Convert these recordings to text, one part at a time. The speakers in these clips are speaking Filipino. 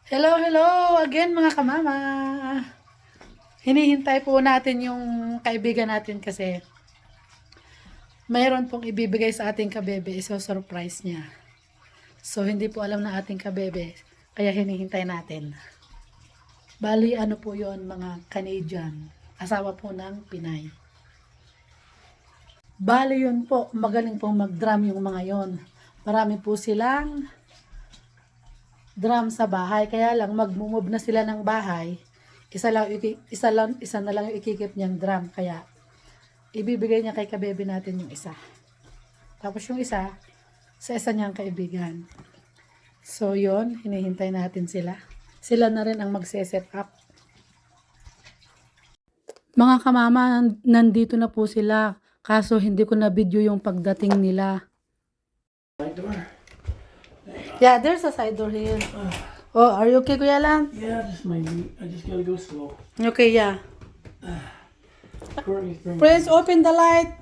Hello, hello again mga kamama. Hinihintay po natin yung kaibigan natin kasi mayroon pong ibibigay sa ating kabebe. Iso-surprise niya. So, hindi po alam ng ating kabebe. Kaya hinihintay natin. Bali, ano po yon mga Canadian. Asawa po ng Pinay. Bali yun po. Magaling pong mag-drum yung mga yon. Marami po silang drum sa bahay. Kaya lang, mag-move na sila ng bahay. Isa na lang yung ikikip niyang drum. Kaya, ibibigay niya kay kabebe natin yung isa. Tapos yung isa, sa isa niyang kaibigan. So, yon hinihintay natin sila. Sila na rin ang magse-set up. Mga kamama, nandito na po sila. Kaso, hindi ko na video yung pagdating nila. Side door. Yeah, there's a side door here. Oh, are you okay, Kuya Lan? Yeah, I just gotta go slow. Okay, yeah. Courtney's bringing. Prince, open the light.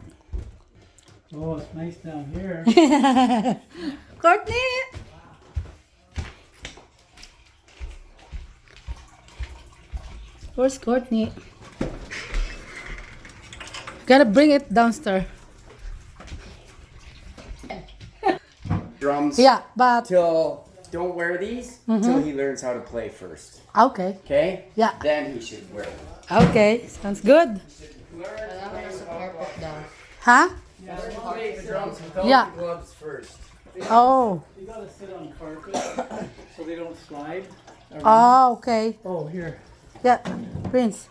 Oh, it's nice down here. Courtney! Where's Courtney? Gotta bring it downstairs. Drums Yeah, but... till don't wear these till he learns how to play first. Okay. Okay? Yeah. Then he should wear them. Okay, sounds good. Huh? Play the drums without Yeah. the gloves first. Oh. You gotta sit on carpet so they don't slide. Oh, okay. Oh, here. Yeah, Prince.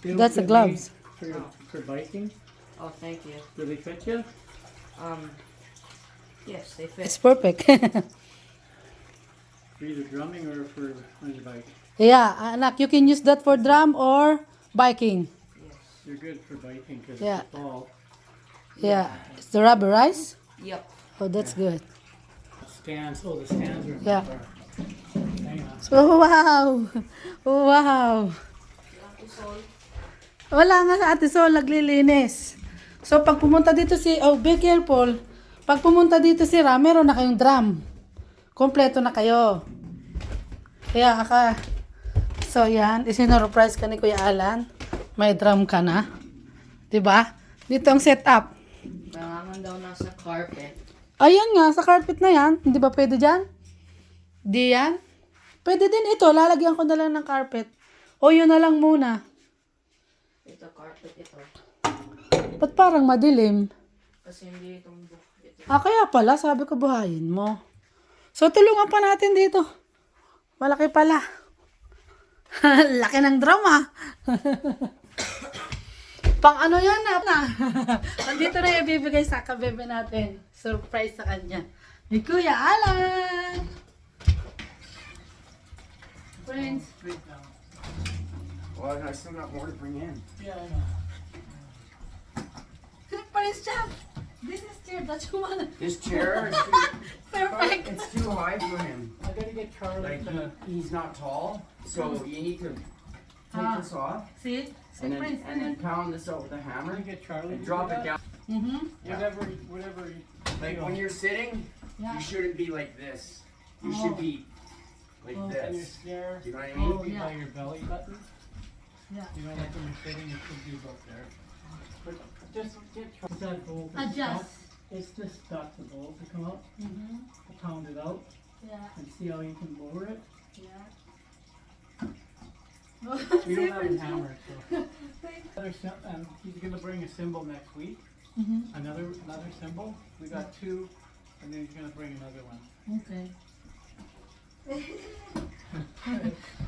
They don't That's the fit gloves. me for biking. Oh, thank you. Do they fit you? Yes, they fit. It's perfect. For either drumming or for on your bike. Yeah, anak, you can use that for drum or biking. You're good for biking because Yeah. it's fall. Yeah. It's the rubberized? Yep. Oh, that's good. Stands. Oh, the stands are in Yeah. the car. Hang on. So, wow. Wow. Wala nga sa Ate Sol, naglilinis. So, pag pumunta dito be careful. Pag pumunta dito si Ram, meron na kayong drum. Kompleto na kayo. Kaya so yan, isinurprise ka ni Kuya Alan. May drum ka na. 'Di ba? Dito ang setup. Kailangan daw nasa carpet. Ayan nga, sa carpet na yan. Hindi ba pwede dyan? Di yan? Pwede din ito. Lalagyan ko na lang ng carpet. O yun na lang muna. Ito, carpet ito. Ba't parang madilim? Kasi hindi itong book. Ito. Kaya pala, sabi ko buhayin mo. So, tulungan pa natin dito. Malaki pala. Laki ng drama. Pang ano yan na. Nandito na yung ibibigay sa kabebe natin. Surprise sa kanya. Ni Kuya Alan. Friends. Well, I still got more to bring in. Yeah, I know. Friends, Chap. This is chair that you want. This chair is Perfect. it's too high for him. I gotta get Charlie. Like he's not tall, so you need to take Ah. this off See? See, and friends. then pound this out with a I'm hammer gonna get Charlie. and to drop do it that. down. Mm-hmm. Yeah. Whatever. Like when you're sitting, Yeah. you shouldn't be like this. You Oh. should be like On your this. snare. You know what I mean? Oh, Be yeah. by your belly button. Yeah. You know, like when you're sitting, it should be about there. But just get that bolt. to Adjust. stop. It's just got the bolt to come up. Mm-hmm. Pound it out Yeah. and see how you can lower it. Yeah. We don't have a hammer, so. He's gonna bring a cymbal next week. Mm-hmm. Another cymbal. We got two, and then he's gonna bring another one. Okay.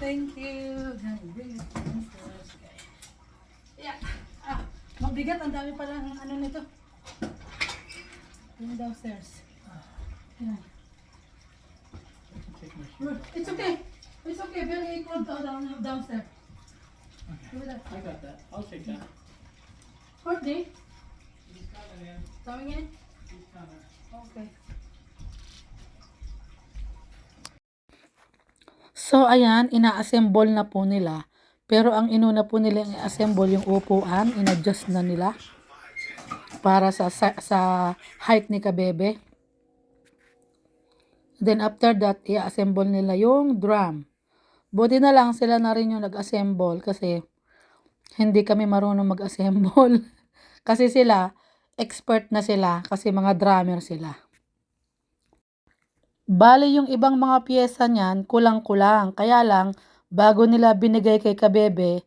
Thank you. Yeah. Mabigat. Ang dami palang ano nito. Yung downstairs. Yeah. Take my shoe. It's okay. It's okay. Very cold downstairs. Look at that. I got that. I'll take that. Courtney, He's coming in. coming in? He's coming. Okay. So, ayan, ina-assemble na po nila. Pero ang inuna po nila i-assemble yung upuan, in-adjust na nila para sa height ni kabebe. Then after that, i-assemble nila yung drum. Buti na lang sila na rin yung nag-assemble kasi hindi kami marunong mag-assemble. Kasi sila, expert na sila kasi mga drummer sila. Bale yung ibang mga pyesa niyan, kulang-kulang. Kaya lang, bago nila binigay kay Kabebe,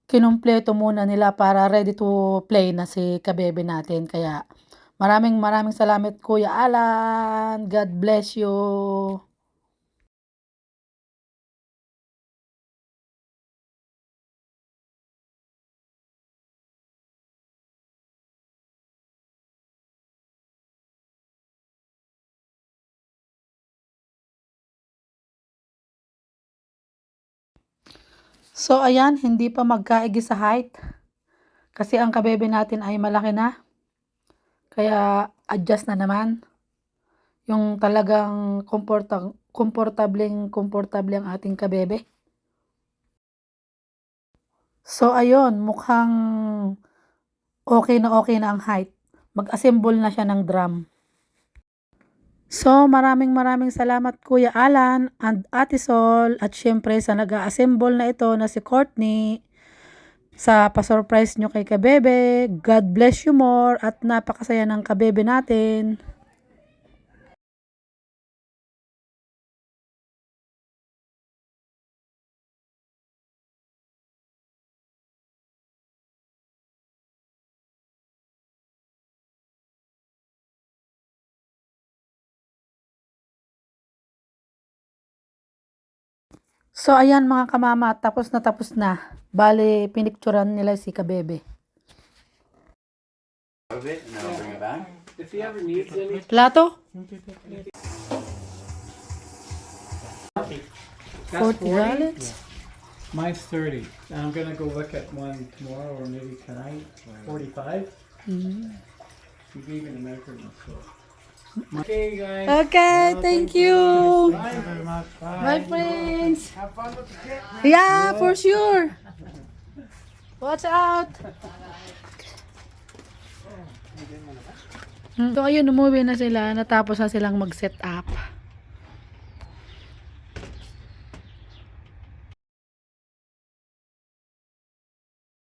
kinumpleto muna nila para ready to play na si Kabebe natin. Kaya maraming salamat Kuya Alan. God bless you. So ayan, hindi pa magkaigi sa height. Kasi ang Kabebe natin ay malaki na. Kaya adjust na naman. Yung talagang komportable ang ating Kabebe. So ayun, mukhang okay na ang height. Mag-assemble na siya ng drum. So maraming salamat Kuya Alan and Ate Sol at syempre sa nag-assemble na ito na si Courtney. Sa pa-surprise nyo kay Kabebe. God bless you more at napakasaya ng Kabebe natin. So ayan mga kamama, tapos na. Bale, pinicturan nila si Kabebe. Out of it, and then I'll bring it back. If he ever needs any, Plato? that's 40 40. gallons. Mine's 30. And I'm gonna go look at one tomorrow or maybe tonight. 45. You gave me the measurement, so. Okay, guys. Okay, thank you. Bye very much. Bye friends. Have fun with the kit, man. Yeah, for sure. Watch out. So ayun, umuwi na sila. Natapos na silang mag-set up.